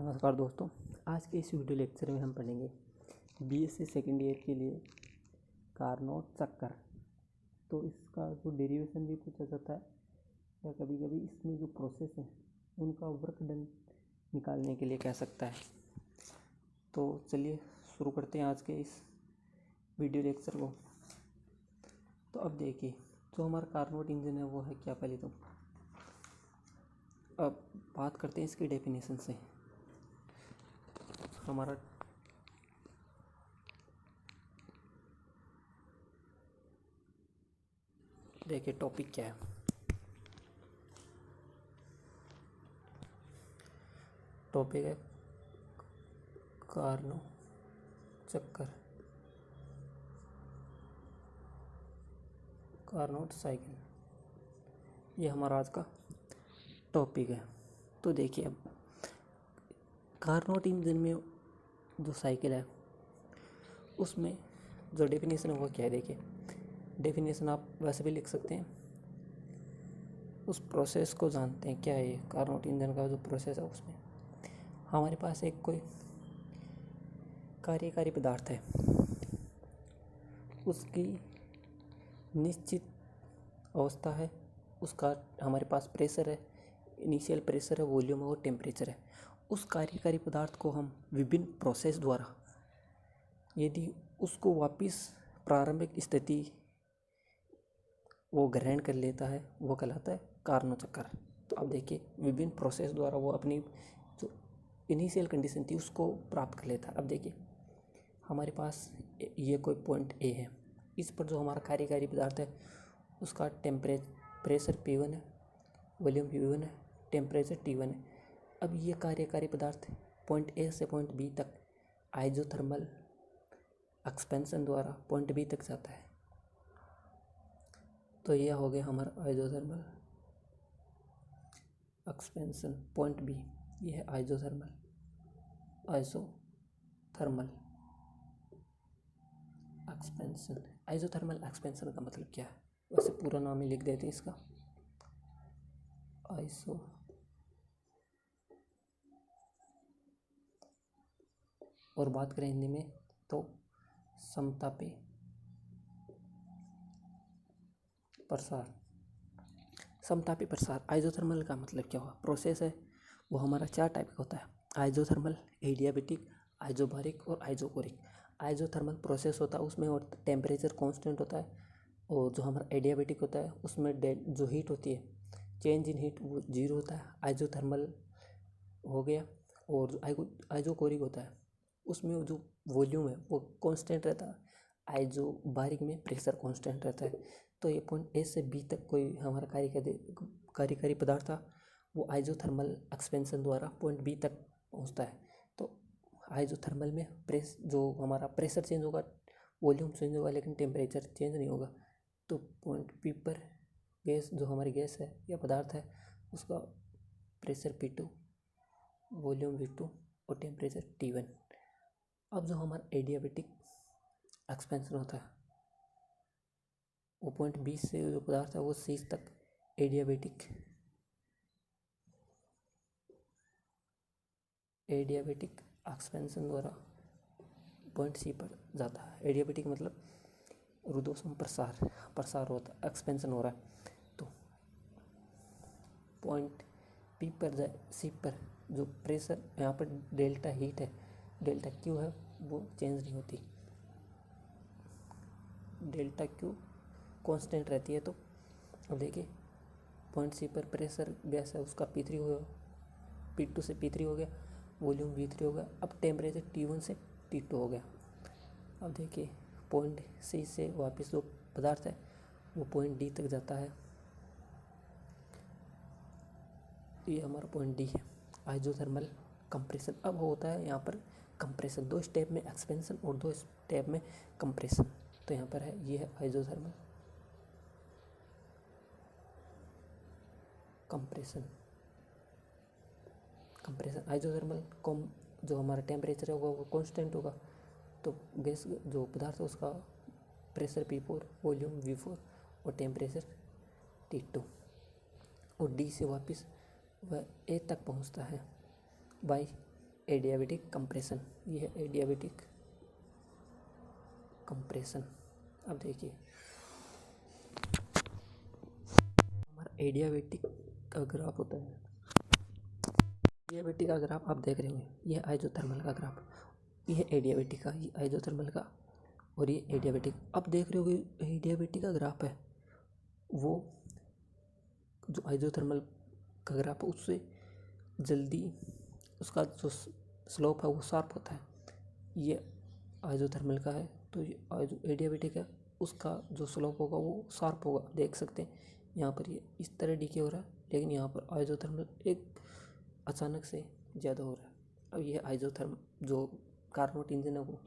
नमस्कार दोस्तों, आज के इस वीडियो लेक्चर में हम पढ़ेंगे बीएससी सेकेंड ईयर के लिए कार्नोट चक्कर। तो इसका जो डेरिवेशन भी पूछा जाता है या कभी कभी इसमें जो प्रोसेस है उनका वर्क डन निकालने के लिए कह सकता है। तो चलिए शुरू करते हैं आज के इस वीडियो लेक्चर को। तो अब देखिए, जो हमारा कार्नोट इंजन है वो है क्या। पहले तो अब बात करते हैं इसकी डेफिनेशन से। हमारा देखिए टॉपिक क्या है। टॉपिक है कार्नो चक्कर, कार्नोट साइकिल, ये हमारा आज का टॉपिक है। तो देखिए, अब कार्नोट इंजन में जो साइकिल है उसमें जो डेफिनेशन है वो क्या है। देखिए, डेफिनेशन आप वैसे भी लिख सकते हैं, उस प्रोसेस को जानते हैं क्या है। ये कार्नोट इंजन का जो प्रोसेस है उसमें हमारे पास एक कोई कार्यकारी पदार्थ है, उसकी निश्चित अवस्था है, उसका हमारे पास प्रेशर है, इनिशियल प्रेशर है, वॉल्यूम है और टेम्परेचर है। उस कार्यकारी पदार्थ को हम विभिन्न प्रोसेस द्वारा यदि उसको वापस प्रारंभिक स्थिति वो ग्रहण कर लेता है वो कहलाता है कार्नो चक्कर। तो अब देखिए, विभिन्न प्रोसेस द्वारा वो अपनी जो इनिशियल कंडीशन थी उसको प्राप्त कर लेता है। अब देखिए, हमारे पास ये कोई पॉइंट ए है, इस पर जो हमारा कार्यकारी पदार्थ है उसका प्रेशर P1 है, वॉल्यूम P1 है, टेम्परेचर T1 है। अब ये कार्यकारी पदार्थ पॉइंट ए से पॉइंट बी तक आइजोथर्मल एक्सपेंशन द्वारा पॉइंट बी तक जाता है। तो यह हो गया हमारा आइजोथर्मल एक्सपेंशन पॉइंट बी। यह है आइजोथर्मल एक्सपेंशन। आइजोथर्मल एक्सपेंशन का मतलब क्या है, वैसे पूरा नाम ही लिख देते हैं इसका, आइसो। और बात करें हिंदी में तो समतापी प्रसार। समतापी प्रसार आइजोथर्मल का मतलब क्या हुआ, प्रोसेस है वो हमारा 4 टाइप का होता है। आइजोथर्मल, एडियाबेटिक, आइजोबारिक और आइजोकोरिक। आइजोथर्मल प्रोसेस होता है उसमें और टेम्परेचर कांस्टेंट होता है, और जो हमारा एडियाबेटिक होता है उसमें जो हीट होती है, चेंज इन हीट, वो 0 होता है। आइजोथर्मल हो गया। और जो आइजोकोरिक होता है उसमें जो वॉल्यूम है वो कांस्टेंट रहता है। आइजोबारिक में प्रेशर कांस्टेंट रहता है। तो ये पॉइंट ए से बी तक कोई हमारा कार्यकारी पदार्थ था, वो आइजोथर्मल एक्सपेंशन द्वारा पॉइंट बी तक पहुंचता है। तो आइजोथर्मल में जो हमारा प्रेशर चेंज होगा, वॉल्यूम चेंज होगा, लेकिन टेम्परेचर चेंज नहीं होगा। तो पॉइंट पी पर गैस, जो हमारी गैस है या पदार्थ है, उसका प्रेशर P2, वॉल्यूम V2 और टेम्परेचर T1। अब जो हमारा एडियाबेटिक एक्सपेंशन होता है वो पॉइंट बी से जो पदार्थ है वो सी तक एडियाबेटिक एक्सपेंशन द्वारा पॉइंट सी पर जाता है। एडियाबेटिक मतलब रुद्धोष्म प्रसार होता है, एक्सपेंशन हो रहा है। तो पॉइंट पी पर जाए सी पर जो प्रेशर यहाँ पर डेल्टा हीट है, डेल्टा क्यू है, वो चेंज नहीं होती, डेल्टा क्यू कांस्टेंट रहती है। तो अब देखिए, पॉइंट सी पर प्रेशर गैस है उसका P3 हो गया, P2 से P3 हो गया, वॉल्यूम V3 हो गया। अब टेम्परेचर T1 से T2 हो गया। अब देखिए, पॉइंट सी से वापस जो पदार्थ है वो पॉइंट डी तक जाता है। ये हमारा पॉइंट डी है, आइजोथर्मल कंप्रेशन। अब होता है यहाँ पर कंप्रेशन, 2 स्टेप में एक्सपेंशन और 2 स्टेप में कंप्रेशन। तो यहाँ पर है, ये है आइजोथर्मल कंप्रेशन। आइजोथर्मल जो हमारा टेम्परेचर होगा वो कांस्टेंट होगा। तो गैस जो पदार्थ है उसका प्रेशर P4, वॉल्यूम V4 और टेम्परेचर T2। और डी से वापस वह ए तक पहुंचता है बाई एडियाबेटिक कंप्रेशन, ये है एडियाबेटिक कंप्रेशन। अब देखिए हमारा एडियाबेटिक का ग्राफ होता है, एडियाबेटिक का ग्राफ आप देख रहे होंगे, यह आइजोथर्मल का ग्राफ, यह एडियाबेटिक का, ये आइजोथर्मल का और ये एडियाबेटिक। अब देख रहे हो एडियाबेटिक का ग्राफ है वो जो आइजोथर्मल का ग्राफ है उससे जल्दी उसका जो स्लोप है वो शार्प होता है। ये आइजोथर्मल का है तो ये एडियाबेटिक है, उसका जो स्लोप होगा वो शार्प होगा। देख सकते हैं यहाँ पर ये इस तरह डीके हो रहा है, लेकिन यहाँ पर आइजोथर्मल एक अचानक से ज़्यादा हो रहा है। अब ये आइजोथर्म जो कार्नोट इंजन है वो,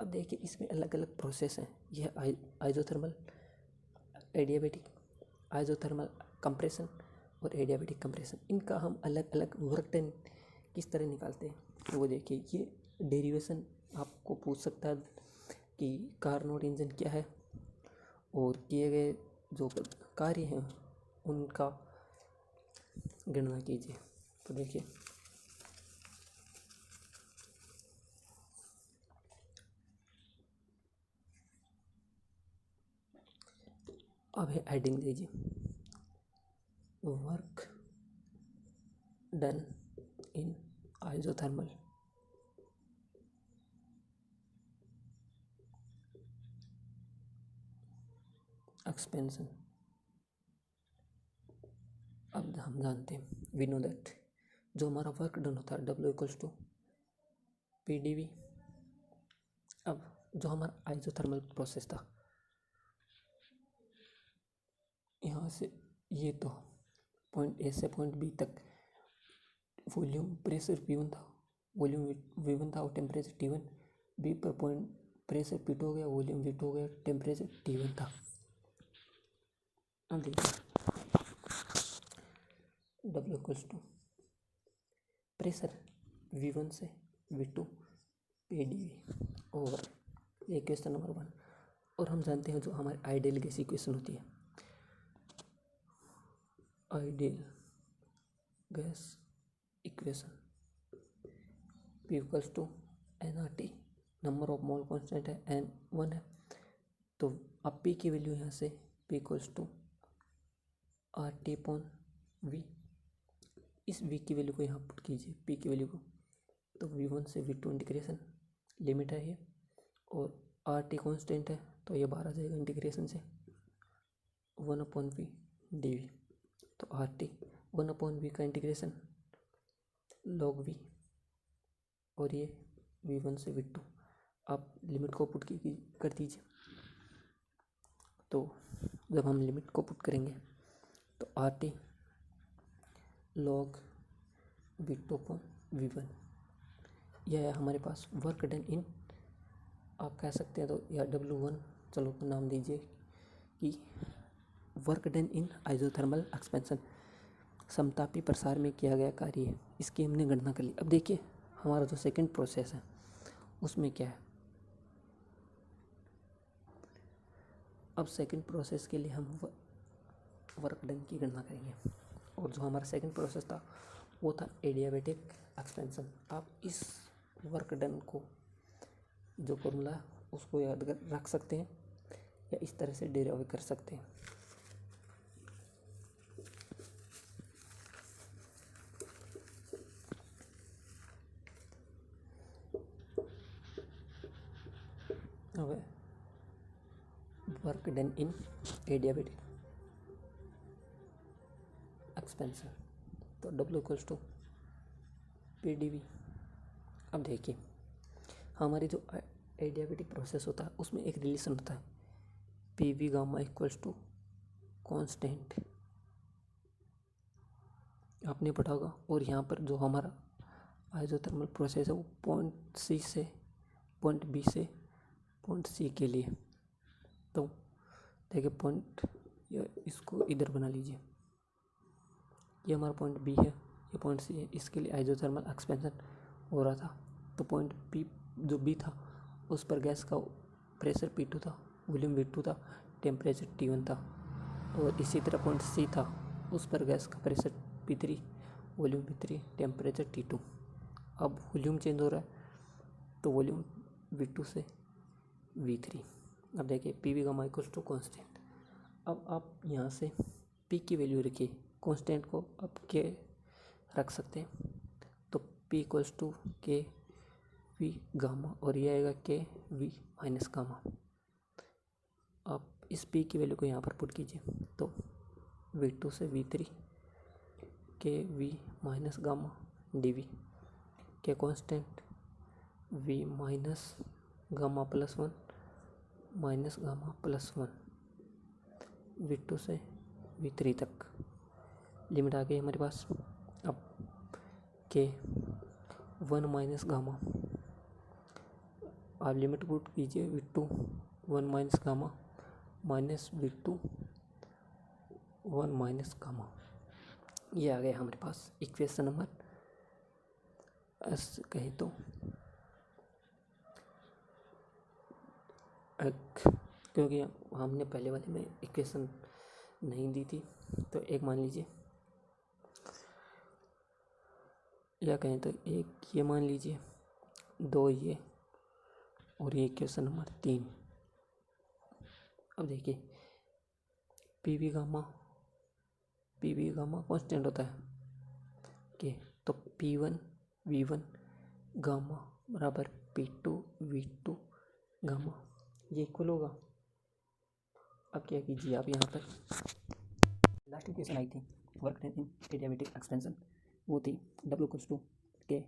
अब देखिए इसमें अलग अलग प्रोसेस हैं। यह आइजोथर्मल, एडियाबेटिक, आइजोथर्मल कंप्रेशन और एडियाबेटिक कंप्रेशन, इनका हम अलग अलग वर्क डन किस तरह निकालते हैं वो देखिए। ये डेरिवेशन आपको पूछ सकता है कि कार्नोट इंजन क्या है और किए गए जो कार्य हैं उनका गणना कीजिए। तो देखिए अब है हेडिंग दीजिए, work done in isothermal expansion. अब हम जानते हैं, वी नो दैट जो हमारा वर्क डन होता है W = PdV। अब जो हमारा आइजोथर्मल प्रोसेस था, यहाँ से ये तो पॉइंट ए से पॉइंट बी तक वॉल्यूम प्रेशर P1 था, वॉल्यूम V1 था और टेम्परेचर T1। बी पर पॉइंट प्रेशर P2 हो गया, वॉल्यूम V2 हो गया, टेम्परेचर T1 था। अब देखिए W = प्रेशर V1 से V2 PdV ओवर, ये क्वेश्चन नंबर 1। और हम जानते हैं जो हमारी आइडियल गैस इक्वेशन होती है, ideal gas equation P = nRT, number of mole constant है N1 है। तो अब P की वैल्यू यहाँ से P = RT/V, इस V की वैल्यू को यहाँ पुट कीजिए, P की वैल्यू को, तो V1 से V2 इंटीग्रेशन लिमिट है ये, और RT कांस्टेंट है तो ये बाहर आ जाएगा इंटीग्रेशन से 1/V dV। तो RT 1/V का इंटीग्रेशन log V, और ये V1 से V2, आप लिमिट को पुट कर दीजिए। तो जब हम लिमिट को पुट करेंगे तो RT log V2/V1, यह है हमारे पास वर्क डन इन, आप कह सकते हैं तो या W1 चलो नाम दीजिए कि work done in isothermal expansion, समतापी प्रसार में किया गया कार्य है, इसकी हमने गणना कर ली। अब देखिए हमारा जो सेकंड प्रोसेस है उसमें क्या है। अब सेकंड प्रोसेस के लिए हम वर्क डन की गणना करेंगे, और जो हमारा सेकंड प्रोसेस था वो था एडियाबेटिक एक्सपेंशन। आप इस वर्क डन को जो फॉर्मूला उसको याद रख सकते हैं या इस तरह से डेराइव कर सकते हैं। હવે वर्क डन इन एडियाबेटिक एक्सपेंशन, तो W = PdV। अब देखिए हमारी जो एडियाबेटिक प्रोसेस होता है उसमें एक रिलेशन होता है PV गामा = कांस्टेंट, आपने पढ़ा होगा। और यहाँ पर जो हमारा आइजोथर्मल प्रोसेस है वो पॉइंट C से पॉइंट B से पॉइंट C के लिए, तो देखिए पॉइंट, इसको इधर बना लीजिए, ये हमारा पॉइंट B है, ये पॉइंट C है, इसके लिए आइजोथर्मल एक्सपेंशन हो रहा था। तो पॉइंट B जो B था उस पर गैस का प्रेशर P2 था, वॉल्यूम V2 था, टेम्परेचर T1 था। और इसी तरह पॉइंट C था, उस पर गैस का pressure P3, volume V3, temperature T2। अब वॉल्यूम चेंज हो रहा है तो वॉल्यूम V2 से V3। अब देखिए P V gamma equals to constant. अब आप यहाँ से P की वैल्यू रखिए, कॉन्स्टेंट को अब K रख सकते हैं, तो P इक्वल्स टू के वी गामा और ये आएगा के वी माइनस गामा। आप इस P की वैल्यू को यहाँ पर पुट कीजिए तो V2 से V3 के वी माइनस गामा dV के constant V minus gamma plus 1 minus gamma plus 1 V2 से V3 तक लिमिट आ गई हमारे पास। अब के 1 माइनस गामा, आप लिमिट पुट कीजिए V2 1 minus gamma minus V2 1 minus gamma. ये आ गया हमारे पास इक्वेशन नंबर एस कहे तो क्योंकि हमने पहले वाले में इक्वेशन नहीं दी थी तो एक मान लीजिए, या कहें तो एक ये मान लीजिए, दो ये और ये इक्वेशन नंबर 3। अब देखिए पी वी गामा कांस्टेंट होता है कि तो P1 V1 गामा बराबर P2 V2 गामा, ये इक्वल होगा। अब क्या कीजिए, आप यहाँ पर लास्ट इक्वेशन आई थी वर्क डन इन एडियाबेटिक एक्सपेंशन, वो थी W इक्वल्स टू के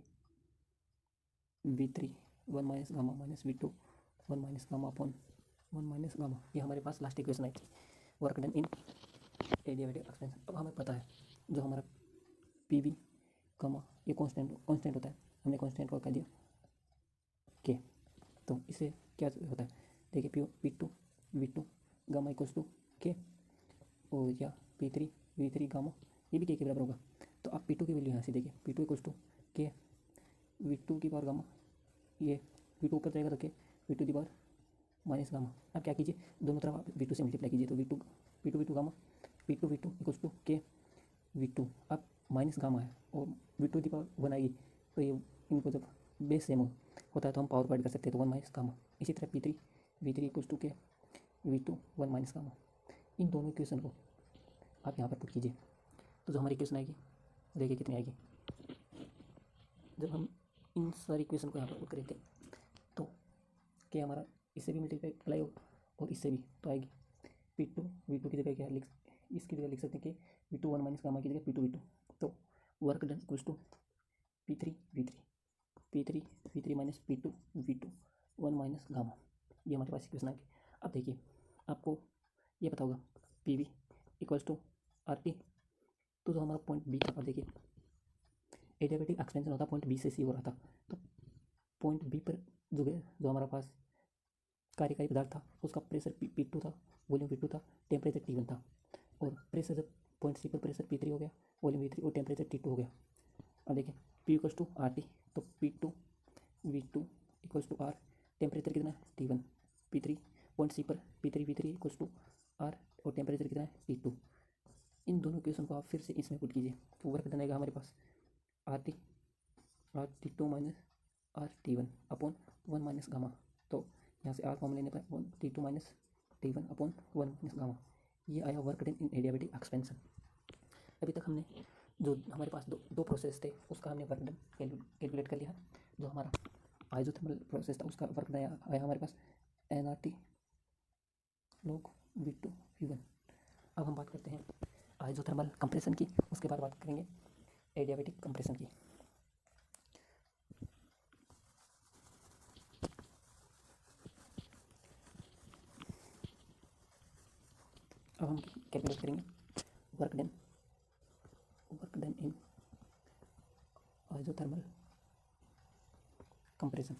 V3 1 minus gamma minus V2 1 minus gamma upon 1 minus gamma. ये हमारे पास लास्ट इक्वेशन आई थी वर्क डन इन एडियाबेटिक एक्सपेंशन। अब हमें पता है जो हमारा पी वी गामा ये कांस्टेंट होता है, हमने कांस्टेंट को कह दिया के, तो इसे क्या होता है देखिए P2 गामा इक्वल्स टू के और या P3 V3 गामा ये भी के बराबर होगा। तो आप P2 की वैल्यू यहाँ से देखिए P2 इक्वल्स टू के V2 की पावर गामा, ये V2 ऊपर जाएगा तो के V2 की पावर माइनस गामा। अब क्या कीजिए दोनों तरफ आप V2 से मल्टीप्लाई कीजिए तो P2 gamma P2 equals to के V2। अब माइनस गामा है और V2 की पावर 1 आएगी तो ये इनको जब बेस सेम होता है तो हम पावर डिवाइड कर सकते हैं तो 1 माइनस गामा। इसी तरह P3 V3 इक्वल्स टू के V2 1 माइनस गामा। इन दोनों इक्वेशन को आप यहाँ पर पुट कीजिए तो जो हमारी इक्वेशन आएगी देखिए कितनी आएगी। जब हम इन सारी इक्वेशन को यहाँ पर पुट करेंगे तो क्या हमारा इससे भी मल्टीप्लाई होगा और इससे भी तो आएगी P2 V2 की जगह क्या इसकी जगह लिख सकते हैं कि V2 1 माइनस गामा की जगह P2 V2। तो work done equals to P3 V3 minus P2 V2 1 minus gamma. ये हमारे पास इक्वेशन आ गई। अब देखिए आपको ये पता होगा PV इक्वल्स टू RT, तो जो हमारा पॉइंट बी था, अब देखिए एडियाबेटिक एक्सपेंशन होता पॉइंट बी से सी हो रहा था, तो पॉइंट बी पर जो हमारा पास कार्यकारी पदार्थ था उसका प्रेशर P2 था, वॉल्यूम V2 था, टेम्परेचर T1 था, और प्रेशर जब पॉइंट सी पर प्रेशर P3 हो गया, वॉल्यूम V3 और टेम्परेचर T2 हो गया। अब देखिए P इक्वल्स टू RT, तो P2 V2 equals to R, temperature कितना है T1, P3 पॉइंट सी पर P3 V3 equals to R और टेम्परेचर कितना है T2। इन दोनों इक्वेशन को आप फिर से इसमें पुट कीजिए तो वर्क डन आएगा हमारे पास RT2 minus RT1 upon 1 minus gamma. तो यहाँ से R कॉमन लेने पर T2 minus T1 upon 1 minus gamma. ये आया वर्क डन इन एडियाबेटिक एक्सपेंशन। अभी तक हमने जो हमारे पास दो प्रोसेस थे उसका हमने वर्क डन कैलकुलेट कर लिया। जो हमारा आइसोथर्मल प्रोसेस था उसका वर्क डन आया हमारे पास nRT log V2 V1। अब हम बात करते हैं आइसोथर्मल कंप्रेशन की, उसके बाद बात करेंगे एडियाबेटिक कंप्रेशन की। अब हम कैलकुलेट करेंगे work done in isothermal compression.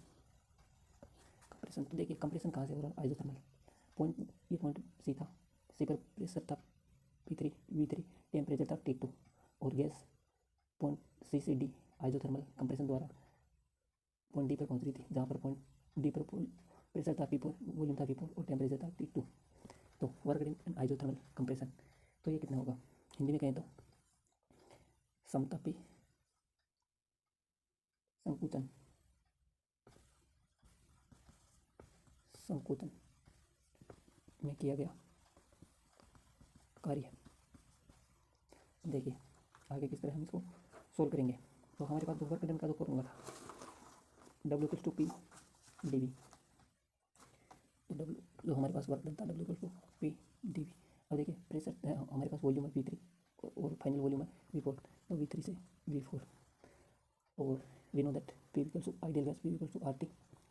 तो देखिए कंप्रेशन कहाँ से हो रहा है आइसोथर्मल, ये पॉइंट सी था, सी पर प्रेशर था P3 V3, टेम्परेचर था T2 और गैस पॉइंट सी से डी आइसोथर्मल कंप्रेशन द्वारा पॉइंट डी पर पहुंच रही थी, जहाँ पर पॉइंट डी पर प्रेशर था P4, वॉल्यूम था V4 और टेम्परेचर था T2। तो work done in isothermal compression, तो ये कितना होगा हिंदी में कहें तो समतापी संकुचन संकुचन में किया गया कार्य। देखिए आगे किस तरह हम इसको सोल्व करेंगे। तो हमारे पास जो वर्क डन का जो फॉर्मूला था W equals to P D V, तो W जो हमारे पास वर्क डन था W equals to P D V. अब देखिए प्रेशर हमारे पास वॉल्यूम है V3 और फाइनल वॉल्यूम है V4, तो V3 से V4 और we know that P equals to ideal gas P equals to RT,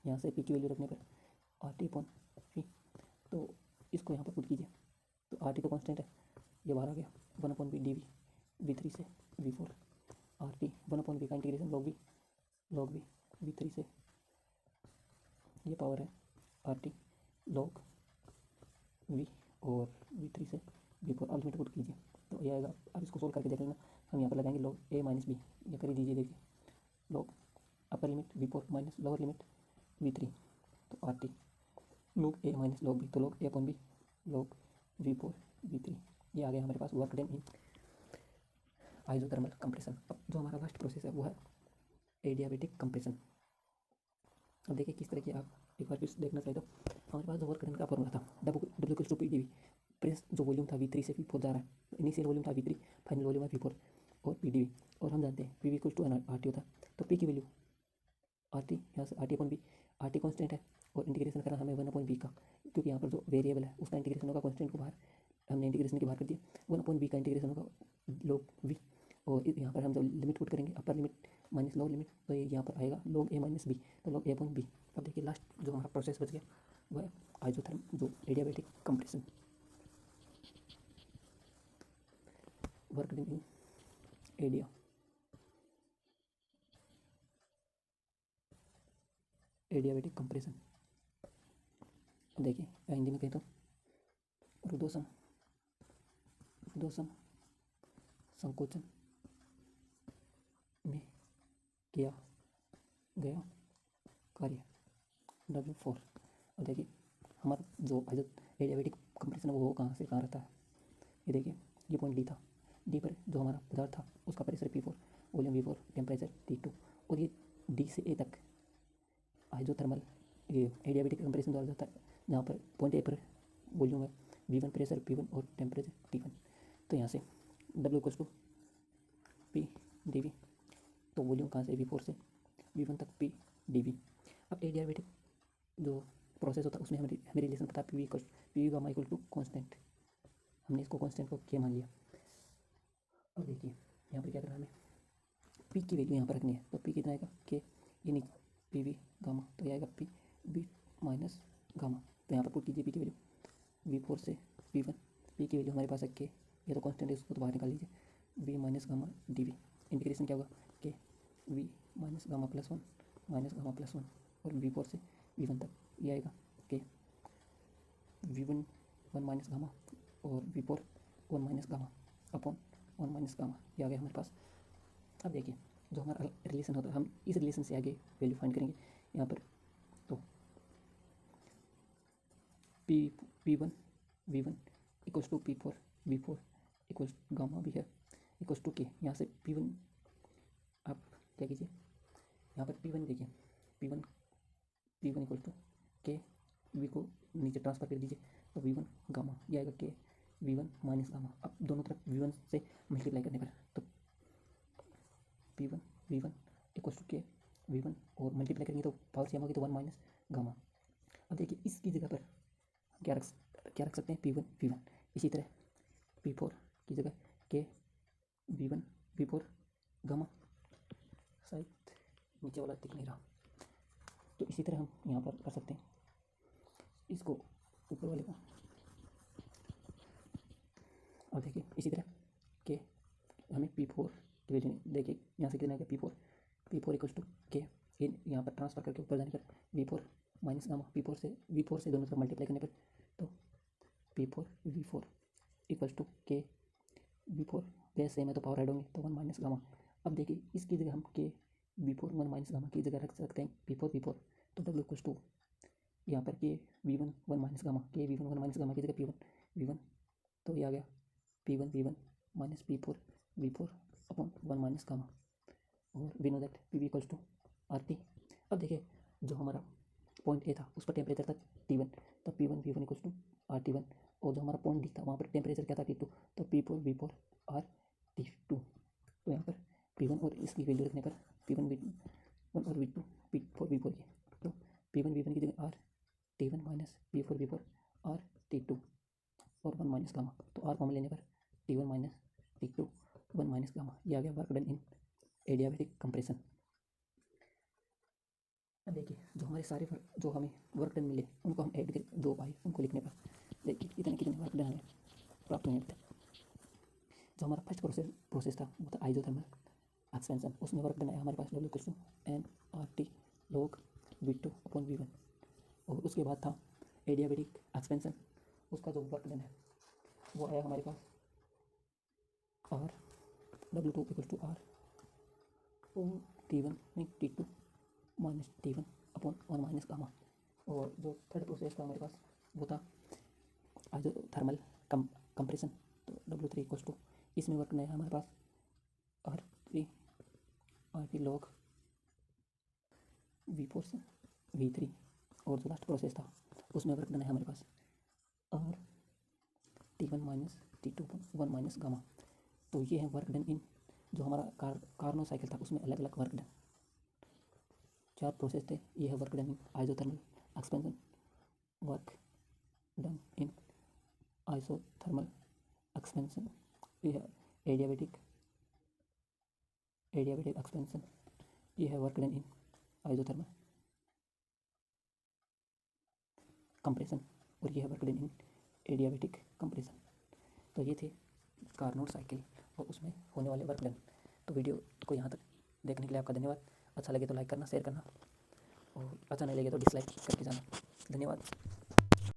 यहाँ से P की वैल्यू रखने पर RT अपॉन V, तो इसको यहाँ पर पुट कीजिए। तो RT तो कांस्टेंट है, ये बाहर आ गया 1 upon V D we V3 से V4 RT 1 अपॉन V का इंटीग्रेशन log V V3 से ये पावर है RT log V और V3 से V4 अल्टीमेट पुट कीजिए तो ये आएगा। अब इसको सोल्व करके देख लेना। हम यहाँ पर लगाएंगे log A माइनस B, ये कर दीजिए। देखिए log upper limit V4 minus lower limit V3, तो RT log A minus log B, तो log A upon B log V4 V3, ये आ गया हमारे पास work done in isothermal compression. अब जो हमारा लास्ट प्रोसेस है वो है एडियाबेटिक कंप्रेशन। अब देखिए किस तरह की, आप एक बार फिर देखना चाहिए। तो हमारे पास जो वर्क डन का फॉर्मूला था W equals to P D V, press जो वॉल्यूम था V3 से V4 जा रहा है, इनिशियल वॉल्यूम था V3, फाइनल वॉल्यूम है V4 और पी डी वी, और हम जानते हैं PV इक्वल्स टू RT होता है। तो P की वैल्यू RT, यहाँ से RT upon B, RT constant है और इंटीग्रेशन करना हमें 1 अपॉन B का, क्योंकि यहाँ पर जो वेरिएबल है उसका इंटीग्रेशन होगा, कॉन्स्टेंट को बाहर हमने इंटीग्रेशन के बाहर कर दिया, 1 अपॉन B का इंटीग्रेशन होगा log V, और यहाँ पर हम जो लिमिट पुट करेंगे upper limit minus lower limit, तो ये यहाँ पर आएगा log A माइनस B, तो log A अपॉन B। अब देखिए लास्ट जो हमारा प्रोसेस बच गया वो है आइसोथर्म जो एडियाबेटिक कंप्रेशन। वर्क डन इन एडियाबेटिक कंप्रेशन। देखिए हिंदी में कहें तो रुदोसम संकोचन में किया गया कार्य W4। अब देखिए हमारा जो एडियाबेटिक कंप्रेशन है वो कहाँ से कहाँ रहता है। ये देखिए ये पॉइंट D था, D पर जो हमारा पदार्थ था उसका pressure P4, volume V4, temperature T2, और ये D से A तक आइसोथर्मल ये एडियाबेटिक कंप्रेशन द्वारा जाता है, जहाँ पर पॉइंट A पर वॉल्यूम है V1, प्रेशर P1 और टेम्परेचर T1। तो यहाँ से W equals to P D V, तो वॉल्यूम कहाँ से V4 से V1 तक P डी वी। अब एडियाबेटिक जो प्रोसेस होता है उसमें हमें रिलेशन पता है P V gamma equal to constant, हमने इसको कॉन्स्टेंट को K मान लिया। अब देखिए यहाँ पर क्या करना है, हमें P की वैल्यू यहाँ पर रखनी है, तो P कितना आएगा K, ये नहीं पी वी गामा, तो ये आएगा P B माइनस गामा। तो यहाँ पर पुट कीजिए P की वैल्यू V4 से V1, P की वैल्यू हमारे पास है K, ये तो कॉन्स्टेंट है, उसको तो बाहर निकाल लीजिए, V minus gamma D V, integration क्या होगा K V minus gamma plus 1 और V4 से V1 तक, ये आएगा K V1 1 माइनस गामा और V4 1 minus gamma upon 1 minus gamma, ये आ गया हमारे पास। अब देखिए जो हमारा रिलेशन होता है हम इस रिलेशन से आगे वैल्यू फाइंड करेंगे यहाँ पर। तो P1 V1 equals to P4 V4 equals gamma भी है इक्वल्स टू K, यहाँ से P1 आप क्या कीजिए, यहाँ पर P1 देखिए P1 equals to K, V को नीचे ट्रांसफर कर दीजिए, तो V1 गामा, ये आएगा K V1 माइनस गामा। अब दोनों तरफ V1 से मल्टीप्लाई करने पर तो P1 V1 equals to K V1, और मल्टीप्लाई करेंगे तो पावर सेम होगी, तो 1 माइनस गामा। अब देखिए इसकी जगह पर क्या रख सकते हैं P1 V1, इसी तरह P4 की जगह K V1 V4 गामा, शायद नीचे वाला दिख नहीं रहा, तो इसी तरह हम यहाँ पर कर सकते हैं इसको ऊपर वाले को। और देखिए इसी तरह K हमें P4 की वैल्यू देखिए यहाँ से कितना आएगा P4 इक्वल्स टू K, यहाँ पर ट्रांसफर करके ऊपर जाने पर V4 माइनस गामा, V4 से दोनों तरफ मल्टीप्लाई करने पर तो P4 V4 equals to K V4, base same है तो पावर ऐड होंगे, तो 1 माइनस गामा। अब देखिए इसकी जगह हम K V4 1 माइनस गामा की जगह रख सकते हैं P4 V4, तो W इक्वल्स टू यहाँ पर K V1 1 minus gamma, K V1 1 minus gamma की जगह P1 V1, तो ये आ गया P1 V1 minus P4 V4 upon 1 minus gamma, और we know that PV equals to RT। अब देखिए जो हमारा पॉइंट ए था उस पर टेम्परेचर था T1, तो P1 V1 equals to RT1, और जो हमारा पॉइंट डी था वहाँ पर टेम्परेचर क्या था T2, तो P4 V4 RT2। तो यहाँ पर P1 और इसकी वैल्यू रखने पर P1 V1 और V2 P4 V4 की, तो P1 V1 की जगह RT1 minus P4 V4 RT2 और 1 माइनस गामा, तो R कॉमन लेने पर T1 minus T2 1 minus gamma, ये आ गया work done in adiabatic compression. अब देखिए जो हमारे सारे जो हमें वर्क डन मिले उनको हम ऐड करें, 2 पाई उनको लिखने पर देखिए कितने कितने वर्क डन हमें प्राप्त हुए थे। जो हमारा फर्स्ट प्रोसेस था वो था आइजोथर्मल एक्सपेंशन, उसमें वर्क डन आया हमारे पास W equals to NRT log V2 upon V1, और उसके बाद था एडियाबैटिक एक्सपेंशन, उसका जो वर्क डन है वो आया हमारे पास R W2 equals to R T1 नहीं T2 minus T1 upon 1 minus gamma, और जो थर्ड प्रोसेस था हमारे पास वो था आइजोथर्मल कंप्रेशन, तो W3 इक्वल्स टू, इसमें वर्क नहीं है हमारे पास RT log V4 से V3, और जो लास्ट प्रोसेस था उसमें वर्क डन है हमारे पास T1 minus T2 1 minus gamma. तो ये है वर्क डन इन जो हमारा कार्नो साइकिल था उसमें अलग अलग वर्क डन 4 प्रोसेस थे। ये है work done in isothermal expansion, work done in isothermal expansion, ये है एडियाबैटिक एक्सपेंशन, ये है work done in isothermal compression, और ये है work done in adiabatic compression. तो ये थे कार्नोट साइकिल और उसमें होने वाले वर्क डन। तो वीडियो को यहाँ तक देखने के लिए आपका धन्यवाद। अच्छा लगे तो लाइक करना, शेयर करना, और अच्छा नहीं लगे तो डिसलाइक करके जाना। धन्यवाद।